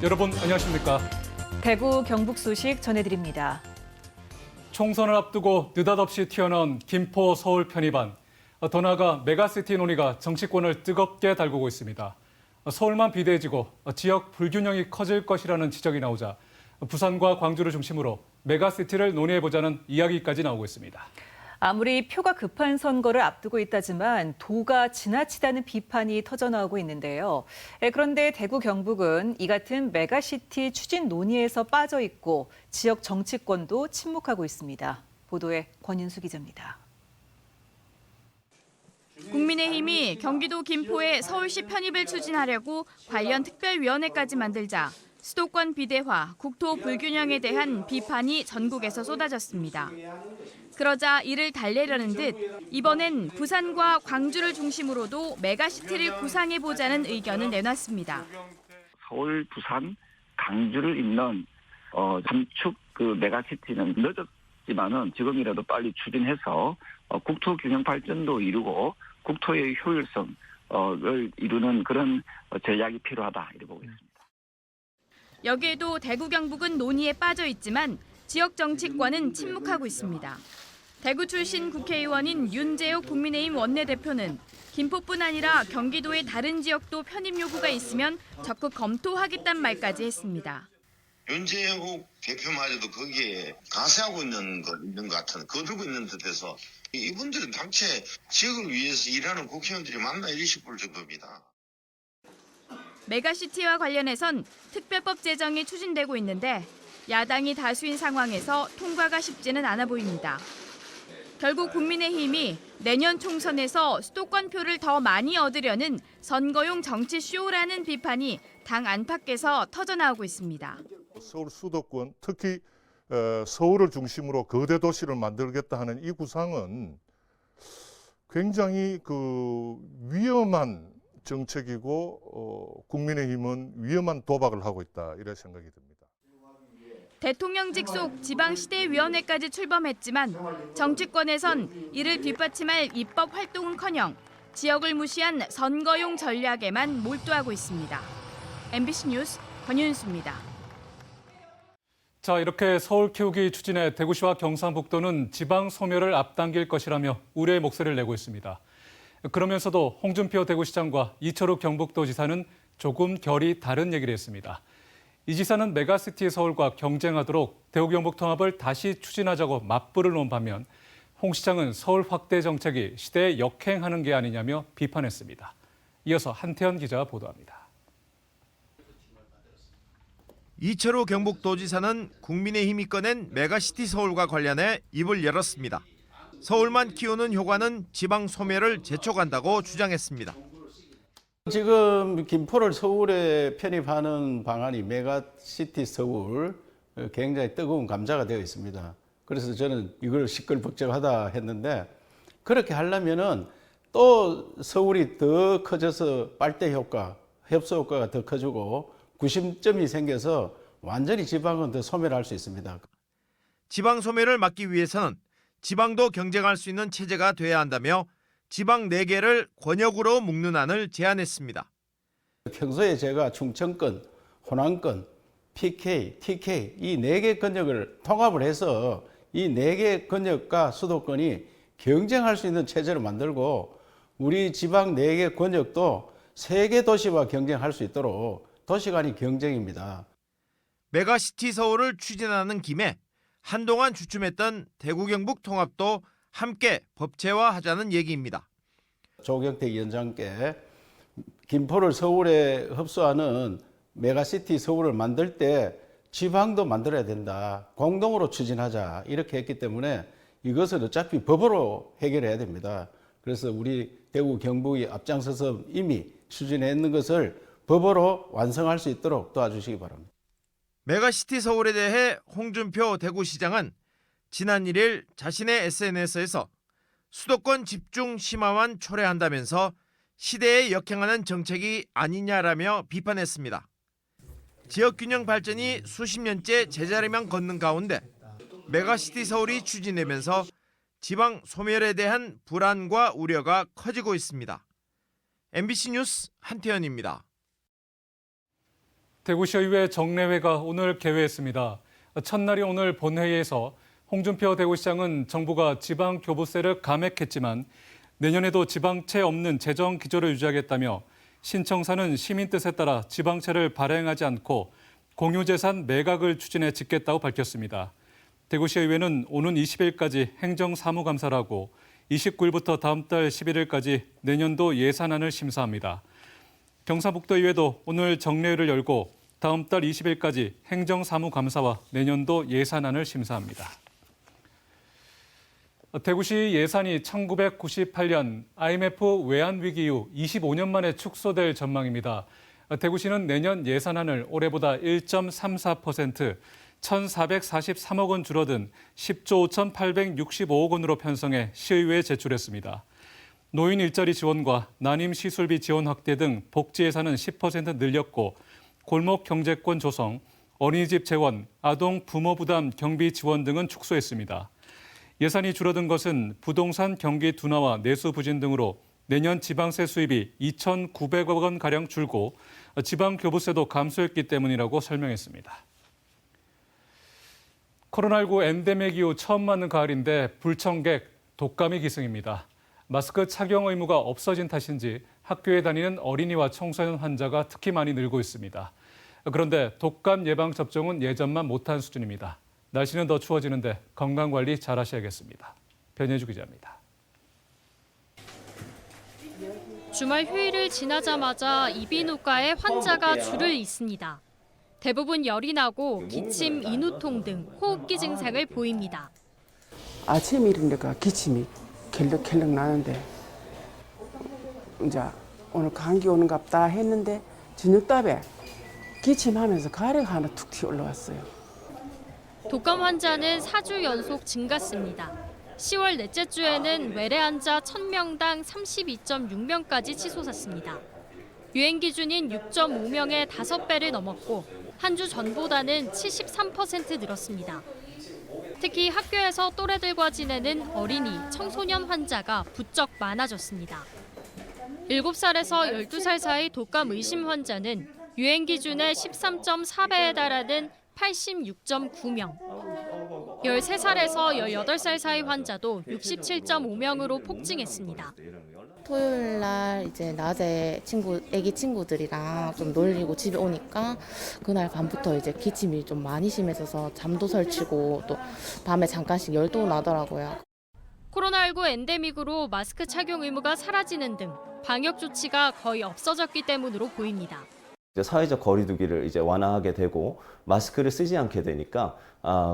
여러분 안녕하십니까? 대구 경북 소식 전해드립니다. 총선을 앞두고 느닷없이 튀어나온 김포 서울 편입안. 더 나아가 메가시티 논의가 정치권을 뜨겁게 달구고 있습니다. 서울만 비대해지고 지역 불균형이 커질 것이라는 지적이 나오자 부산과 광주를 중심으로 메가시티를 논의해보자는 이야기까지 나오고 있습니다. 아무리 표가 급한 선거를 앞두고 있다지만 도가 지나치다는 비판이 터져나오고 있는데요. 그런데 대구 경북은 이 같은 메가시티 추진 논의에서 빠져 있고 지역 정치권도 침묵하고 있습니다. 보도에 권윤수 기자입니다. 국민의힘이 경기도 김포에 서울시 편입을 추진하려고 관련 특별위원회까지 만들자 수도권 비대화, 국토 불균형에 대한 비판이 전국에서 쏟아졌습니다. 그러자 이를 달래려는 듯 이번엔 부산과 광주를 중심으로도 메가시티를 구상해보자는 의견을 내놨습니다. 서울, 부산, 강주를 잇는 삼축 메가시티는 늦었지만은 지금이라도 빨리 추진해서 국토 균형 발전도 이루고 국토의 효율성을 이루는 그런 전략이 필요하다 이렇게 보고 있습니다. 여기에도 대구 경북은 논의에 빠져 있지만 지역 정치권은 침묵하고 있습니다. 대구 출신 국회의원인 윤재욱 국민의힘 원내대표는 김포뿐 아니라 경기도의 다른 지역도 편입 요구가 있으면 적극 검토하겠다는 말까지 했습니다. 윤재욱 대표마저도 거기에 가세하고 있는 것 같은, 거두고 있는 듯해서 이분들은 당최 지역을 위해서 일하는 국회의원들이 맞나 이리 싶을 정도입니다. 메가시티와 관련해선 특별법 제정이 추진되고 있는데 야당이 다수인 상황에서 통과가 쉽지는 않아 보입니다. 결국 국민의힘이 내년 총선에서 수도권 표를 더 많이 얻으려는 선거용 정치 쇼라는 비판이 당 안팎에서 터져나오고 있습니다. 서울 수도권, 특히 서울을 중심으로 거대 도시를 만들겠다 하는 이 구상은 굉장히 위험한 정책이고 국민의힘은 위험한 도박을 하고 있다 이런 생각이 듭니다. 대통령직 속 지방시대위원회까지 출범했지만 정치권에선 이를 뒷받침할 입법 활동은커녕 지역을 무시한 선거용 전략에만 몰두하고 있습니다. MBC 뉴스 권윤수입니다. 자, 이렇게 서울 키우기 추진에 대구시와 경상북도는 지방 소멸을 앞당길 것이라며 우려의 목소리를 내고 있습니다. 그러면서도 홍준표 대구시장과 이철욱 경북도지사는 조금 결이 다른 얘기를 했습니다. 이 지사는 메가시티 서울과 경쟁하도록 대구 경북 통합을 다시 추진하자고 맞불을 놓은 반면 홍 시장은 서울 확대 정책이 시대에 역행하는 게 아니냐며 비판했습니다. 이어서 한태현 기자가 보도합니다. 이철우 경북도지사는 국민의힘이 꺼낸 메가시티 서울과 관련해 입을 열었습니다. 서울만 키우는 효과는 지방 소멸을 재촉한다고 주장했습니다. 지금 김포를 서울에 편입하는 방안이 메가시티 서울 굉장히 뜨거운 감자가 되어 있습니다. 그래서 저는 이걸 시끌벅적하다 했는데 그렇게 하려면은 또 서울이 더 커져서 빨대 효과, 흡수 효과가 더 커지고 구심점이 생겨서 완전히 지방은 더 소멸할 수 있습니다. 지방 소멸을 막기 위해서는 지방도 경쟁할 수 있는 체제가 돼야 한다며 지방 4개를 권역으로 묶는 안을 제안했습니다. 평소에 제가 충청권, 호남권, PK, TK 이 4개 권역을 통합을 해서 이 4개 권역과 수도권이 경쟁할 수 있는 체제를 만들고 우리 지방 4개 권역도 3개 도시와 경쟁할 수 있도록 도시 간의 경쟁입니다. 메가시티 서울을 추진하는 김에 한동안 주춤했던 대구 경북 통합도 함께 법제화하자는 얘기입니다. 조경태 위원장께 김포를 서울에 흡수하는 메가시티 서울을 만들 때 지방도 만들어야 된다. 공동으로 추진하자. 이렇게 했기 때문에 이것을 어차피 법으로 해결해야 됩니다. 그래서 우리 대구 경북이 앞장서서 이미 추진했는 것을 법으로 완성할 수 있도록 도와주시기 바랍니다. 메가시티 서울에 대해 홍준표 대구시장은 지난 1일 자신의 SNS에서 수도권 집중 심화만 초래한다면서 시대에 역행하는 정책이 아니냐라며 비판했습니다. 지역균형 발전이 수십 년째 제자리만 걷는 가운데 메가시티 서울이 추진되면서 지방 소멸에 대한 불안과 우려가 커지고 있습니다. MBC 뉴스 한태현입니다. 대구시의회 정례회가 오늘 개회했습니다. 첫날이 오늘 본회의에서 홍준표 대구시장은 정부가 지방교부세를 감액했지만 내년에도 지방채 없는 재정 기조를 유지하겠다며 신청사는 시민 뜻에 따라 지방채를 발행하지 않고 공유재산 매각을 추진해 짓겠다고 밝혔습니다. 대구시의회는 오는 20일까지 행정사무감사를 하고 29일부터 다음 달 11일까지 내년도 예산안을 심사합니다. 경상북도의회도 오늘 정례회를 열고 다음 달 20일까지 행정사무감사와 내년도 예산안을 심사합니다. 대구시 예산이 1998년 IMF 외환위기 이후 25년 만에 축소될 전망입니다. 대구시는 내년 예산안을 올해보다 1.34%, 1,443억 원 줄어든 10조 5,865억 원으로 편성해 시의회에 제출했습니다. 노인 일자리 지원과 난임 시술비 지원 확대 등 복지 예산은 10% 늘렸고 골목 경제권 조성, 어린이집 재원, 아동 부모 부담 경비 지원 등은 축소했습니다. 예산이 줄어든 것은 부동산 경기 둔화와 내수 부진 등으로 내년 지방세 수입이 2,900억 원가량 줄고 지방교부세도 감소했기 때문이라고 설명했습니다. 코로나19 엔데믹 이후 처음 맞는 가을인데 불청객, 독감이 기승입니다. 마스크 착용 의무가 없어진 탓인지 학교에 다니는 어린이와 청소년 환자가 특히 많이 늘고 있습니다. 그런데 독감 예방 접종은 예전만 못한 수준입니다. 날씨는 더 추워지는데 건강관리 잘 하셔야겠습니다. 변혜주 기자입니다. 주말 휴일을 지나자마자 이비인후과에 환자가 줄을 잇습니다. 대부분 열이 나고 기침, 인후통 등 호흡기 증상을 보입니다. 아침에 일어나니까 기침이 갤럭갤럭 나는데 이제 오늘 감기 오는갑다 했는데 저녁답에 기침하면서 가래가 하나 툭 튀어 올라왔어요. 독감 환자는 4주 연속 증가습니다. 10월 넷째 주에는 외래 환자 1000명당 32.6명까지 치솟았습니다. 유행 기준인 6.5명의 5배를 넘었고 한 주 전보다는 73% 늘었습니다. 특히 학교에서 또래들과 지내는 어린이, 청소년 환자가 부쩍 많아졌습니다. 7살에서 12살 사이 독감 의심 환자는 유행 기준의 13.4배에 달하는 86.9명. 13살에서 18살 사이 환자도 67.5명으로 폭증했습니다. 토요일 날 이제 낮에 애기 친구들이랑 좀 놀리고 집에 오니까 그날 밤부터 이제 기침이 좀 많이 심해져서 잠도 설치고 또 밤에 잠깐씩 열도 나더라고요. 코로나19 엔데믹으로 마스크 착용 의무가 사라지는 등 방역 조치가 거의 없어졌기 때문으로 보입니다. 사회적 거리두기를 이제 완화하게 되고 마스크를 쓰지 않게 되니까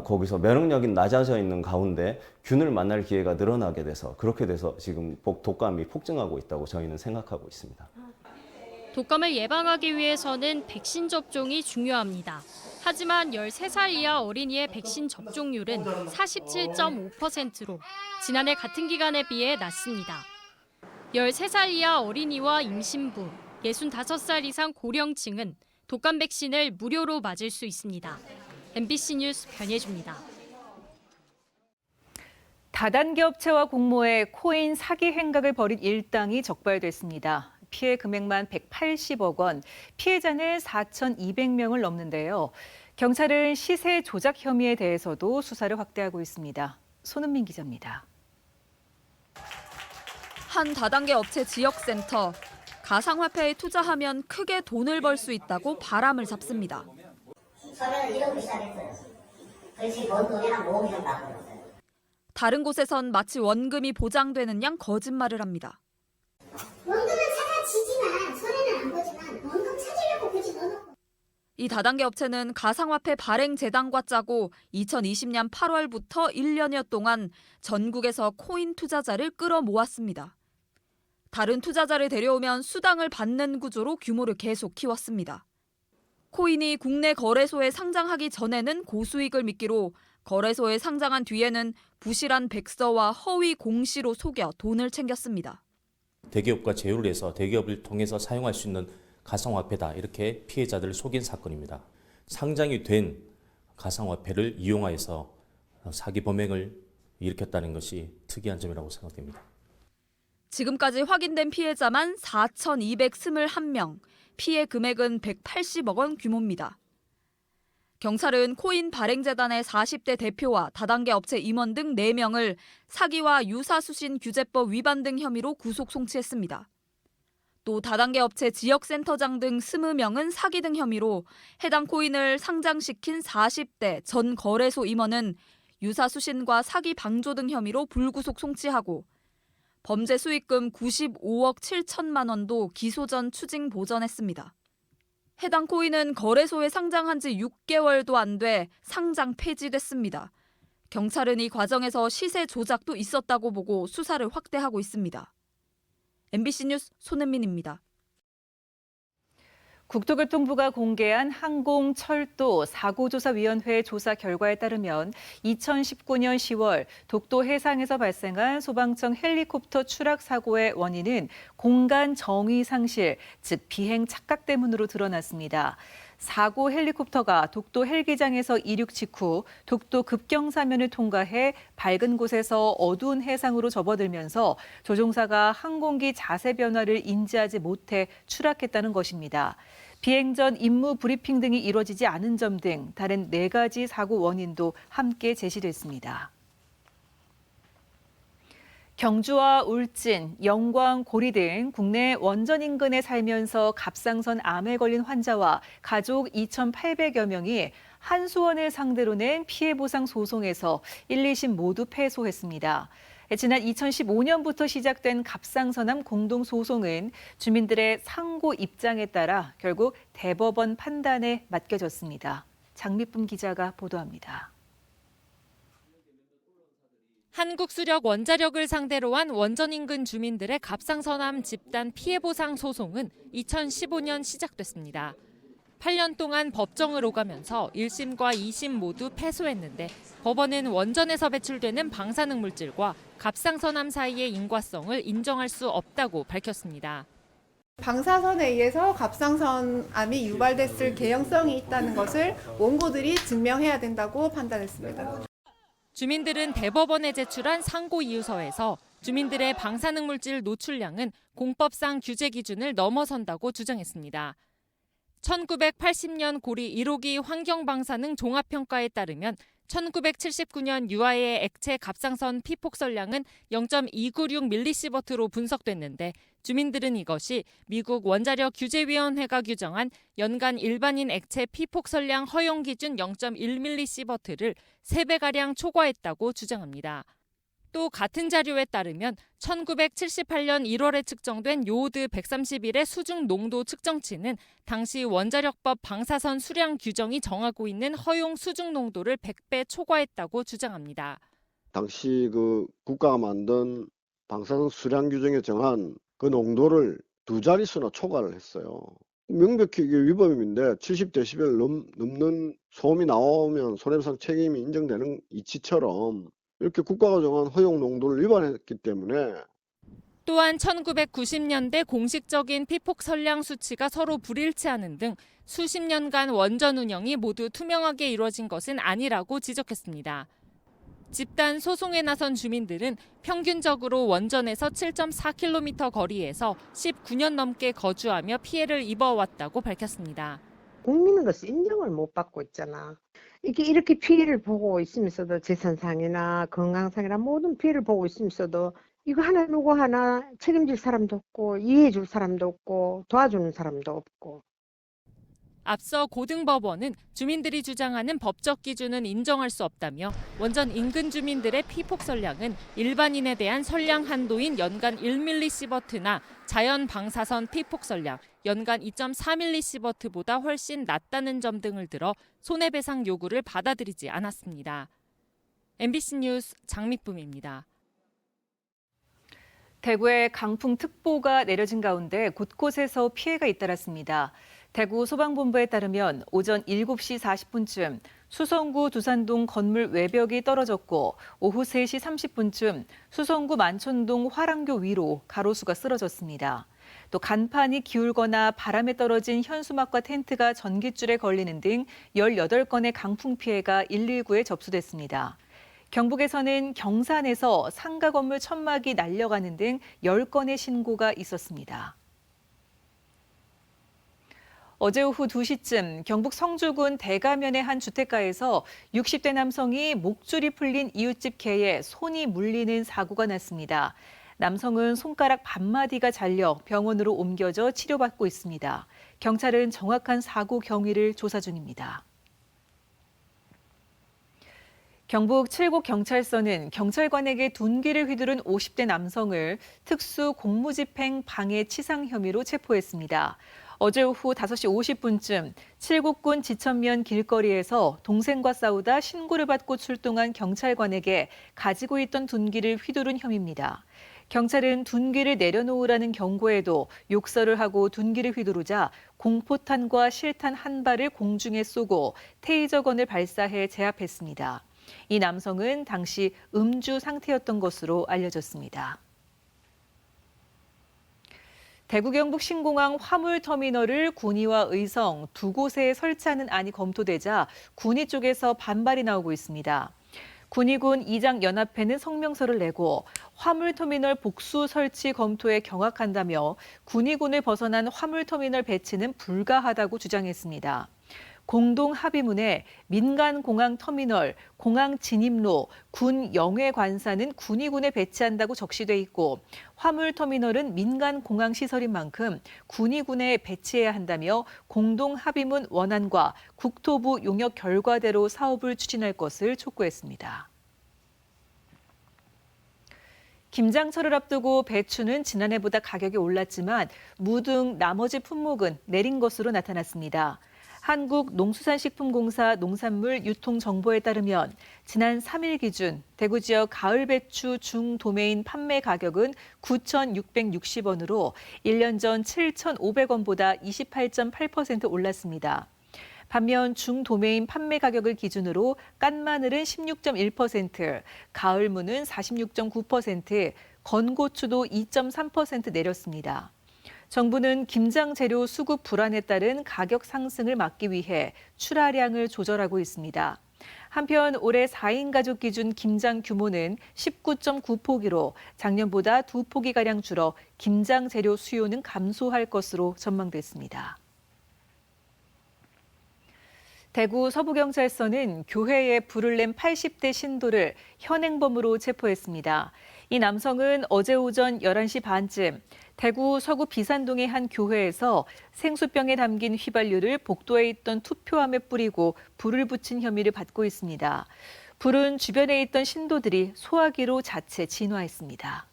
거기서 면역력이 낮아져 있는 가운데 균을 만날 기회가 늘어나게 돼서 그렇게 돼서 지금 독감이 폭증하고 있다고 저희는 생각하고 있습니다. 독감을 예방하기 위해서는 백신 접종이 중요합니다. 하지만 13살 이하 어린이의 백신 접종률은 47.5%로 지난해 같은 기간에 비해 낮습니다. 13살 이하 어린이와 임신부, 65살 이상 고령층은 독감 백신을 무료로 맞을 수 있습니다. MBC 뉴스 변예주입니다. 다단계 업체와 공모해 코인 사기 행각을 벌인 일당이 적발됐습니다. 피해 금액만 180억 원, 피해자는 4,200명을 넘는데요. 경찰은 시세 조작 혐의에 대해서도 수사를 확대하고 있습니다. 손은민 기자입니다. 한 다단계 업체 지역센터. 가상화폐에 투자하면 크게 돈을 벌 수 있다고 바람을 잡습니다. 처음에는 이러고 시작했어요. 그래서 번 돈이 한 5억 정도 나왔어요. 다른 곳에선 마치 원금이 보장되는 양 거짓말을 합니다. 원금은 찾아지지만 손해는 안 보지만 원금 찾으려고 굳이 넣어놓고. 이 다단계 업체는 가상화폐 발행 재단과 짜고 2020년 8월부터 1년여 동안 전국에서 코인 투자자를 끌어모았습니다. 다른 투자자를 데려오면 수당을 받는 구조로 규모를 계속 키웠습니다. 코인이 국내 거래소에 상장하기 전에는 고수익을 미끼로 거래소에 상장한 뒤에는 부실한 백서와 허위 공시로 속여 돈을 챙겼습니다. 대기업과 제휴를 해서 대기업을 통해서 사용할 수 있는 가상화폐다 이렇게 피해자들을 속인 사건입니다. 상장이 된 가상화폐를 이용하여서 사기 범행을 일으켰다는 것이 특이한 점이라고 생각됩니다. 지금까지 확인된 피해자만 4,221명, 피해 금액은 180억 원 규모입니다. 경찰은 코인 발행재단의 40대 대표와 다단계 업체 임원 등 4명을 사기와 유사수신 규제법 위반 등 혐의로 구속 송치했습니다. 또 다단계 업체 지역센터장 등 20명은 사기 등 혐의로 해당 코인을 상장시킨 40대 전 거래소 임원은 유사수신과 사기 방조 등 혐의로 불구속 송치하고 범죄 수익금 95억 7천만 원도 기소 전 추징 보전했습니다. 해당 코인은 거래소에 상장한 지 6개월도 안 돼 상장 폐지됐습니다. 경찰은 이 과정에서 시세 조작도 있었다고 보고 수사를 확대하고 있습니다. MBC 뉴스 손은민입니다. 국토교통부가 공개한 항공철도 사고조사위원회 조사 결과에 따르면 2019년 10월 독도 해상에서 발생한 소방청 헬리콥터 추락 사고의 원인은 공간 정의 상실, 즉 비행 착각 때문으로 드러났습니다. 사고 헬리콥터가 독도 헬기장에서 이륙 직후 독도 급경사면을 통과해 밝은 곳에서 어두운 해상으로 접어들면서 조종사가 항공기 자세 변화를 인지하지 못해 추락했다는 것입니다. 비행 전 임무 브리핑 등이 이루어지지 않은 점 등 다른 4가지 사고 원인도 함께 제시됐습니다. 경주와 울진, 영광, 고리 등 국내 원전 인근에 살면서 갑상선 암에 걸린 환자와 가족 2,800여 명이 한수원을 상대로 낸 피해 보상 소송에서 1, 2심 모두 패소했습니다. 지난 2015년부터 시작된 갑상선암 공동소송은 주민들의 상고 입장에 따라 결국 대법원 판단에 맡겨졌습니다. 장미쁨 기자가 보도합니다. 한국수력 원자력을 상대로 한 원전 인근 주민들의 갑상선암 집단 피해보상 소송은 2015년 시작됐습니다. 8년 동안 법정을 오가면서 1심과 2심 모두 패소했는데 법원은 원전에서 배출되는 방사능 물질과 갑상선암 사이의 인과성을 인정할 수 없다고 밝혔습니다. 방사선에 의해서 갑상선암이 유발됐을 개연성이 있다는 것을 원고들이 증명해야 된다고 판단했습니다. 주민들은 대법원에 제출한 상고 이유서에서 주민들의 방사능 물질 노출량은 공법상 규제 기준을 넘어선다고 주장했습니다. 1980년 고리 1호기 환경방사능 종합평가에 따르면 1979년 유아의 액체 갑상선 피폭설량은 0.296mS로 분석됐는데 주민들은 이것이 미국 원자력 규제위원회가 규정한 연간 일반인 액체 피폭설량 허용 기준 0.1mS를 3배가량 초과했다고 주장합니다. 또 같은 자료에 따르면 1978년 1월에 측정된 요오드 131의 수중 농도 측정치는 당시 원자력법 방사선 수량 규정이 정하고 있는 허용 수중 농도를 100배 초과했다고 주장합니다. 당시 국가가 만든 방사선 수량 규정에 정한 그 농도를 2자릿수나 초과를 했어요. 명백히 이게 위법인데 70데시벨 넘는 소음이 나오면 손해배상 책임이 인정되는 이치처럼 이렇게 국가가 정한 허용 농도를 위반했기 때문에 또한 1990년대 공식적인 피폭 설량 수치가 서로 불일치하는 등 수십 년간 원전 운영이 모두 투명하게 이루어진 것은 아니라고 지적했습니다. 집단 소송에 나선 주민들은 평균적으로 원전에서 7.4km 거리에서 19년 넘게 거주하며 피해를 입어왔다고 밝혔습니다. 국민으로서 인정을 못 받고 있잖아. 이렇게 피해를 보고 있으면서도 재산상이나 건강상이나 모든 피해를 보고 있으면서도 이거 누구 하나 책임질 사람도 없고 이해해 줄 사람도 없고 도와주는 사람도 없고. 앞서 고등법원은 주민들이 주장하는 법적 기준은 인정할 수 없다며 원전 인근 주민들의 피폭 설량은 일반인에 대한 설량 한도인 연간 1mS나 자연 방사선 피폭 설량 연간 2.4mS보다 훨씬 낮다는 점 등을 들어 손해배상 요구를 받아들이지 않았습니다. MBC 뉴스 장미쁨입니다. 대구에 강풍특보가 내려진 가운데 곳곳에서 피해가 잇따랐습니다. 대구 소방본부에 따르면 오전 7시 40분쯤 수성구 두산동 건물 외벽이 떨어졌고 오후 3시 30분쯤 수성구 만촌동 화랑교 위로 가로수가 쓰러졌습니다. 또 간판이 기울거나 바람에 떨어진 현수막과 텐트가 전깃줄에 걸리는 등 18건의 강풍 피해가 119에 접수됐습니다. 경북에서는 경산에서 상가 건물 천막이 날려가는 등 10건의 신고가 있었습니다. 어제 오후 2시쯤 경북 성주군 대가면의 한 주택가에서 60대 남성이 목줄이 풀린 이웃집 개에 손이 물리는 사고가 났습니다. 남성은 손가락 반마디가 잘려 병원으로 옮겨져 치료받고 있습니다. 경찰은 정확한 사고 경위를 조사 중입니다. 경북 칠곡경찰서는 경찰관에게 둔기를 휘두른 50대 남성을 특수 공무집행 방해 치상 혐의로 체포했습니다. 어제 오후 5시 50분쯤 칠곡군 지천면 길거리에서 동생과 싸우다 신고를 받고 출동한 경찰관에게 가지고 있던 둔기를 휘두른 혐의입니다. 경찰은 둔기를 내려놓으라는 경고에도 욕설을 하고 둔기를 휘두르자 공포탄과 실탄 한 발을 공중에 쏘고 테이저건을 발사해 제압했습니다. 이 남성은 당시 음주 상태였던 것으로 알려졌습니다. 대구 경북 신공항 화물터미널을 군위와 의성 두 곳에 설치하는 안이 검토되자 군위 쪽에서 반발이 나오고 있습니다. 군위군 이장연합회는 성명서를 내고 화물터미널 복수 설치 검토에 경악한다며 군위군을 벗어난 화물터미널 배치는 불가하다고 주장했습니다. 공동 합의문에 민간공항터미널, 공항 진입로, 군 영해관사는 군위군에 배치한다고 적시돼 있고 화물터미널은 민간공항시설인 만큼 군위군에 배치해야 한다며 공동 합의문 원안과 국토부 용역 결과대로 사업을 추진할 것을 촉구했습니다. 김장철을 앞두고 배추는 지난해보다 가격이 올랐지만 무 등 나머지 품목은 내린 것으로 나타났습니다. 한국농수산식품공사 농산물 유통정보에 따르면 지난 3일 기준 대구 지역 가을 배추 중도매인 판매 가격은 9,660원으로 1년 전 7,500원보다 28.8% 올랐습니다. 반면 중도매인 판매 가격을 기준으로 깐 마늘은 16.1%, 가을 무는 46.9%, 건고추도 2.3% 내렸습니다. 정부는 김장 재료 수급 불안에 따른 가격 상승을 막기 위해 출하량을 조절하고 있습니다. 한편 올해 4인 가족 기준 김장 규모는 19.9포기로 작년보다 2포기가량 줄어 김장 재료 수요는 감소할 것으로 전망됐습니다. 대구 서부경찰서는 교회에 불을 낸 80대 신도를 현행범으로 체포했습니다. 이 남성은 어제 오전 11시 반쯤 대구 서구 비산동의 한 교회에서 생수병에 담긴 휘발유를 복도에 있던 투표함에 뿌리고 불을 붙인 혐의를 받고 있습니다. 불은 주변에 있던 신도들이 소화기로 자체 진화했습니다.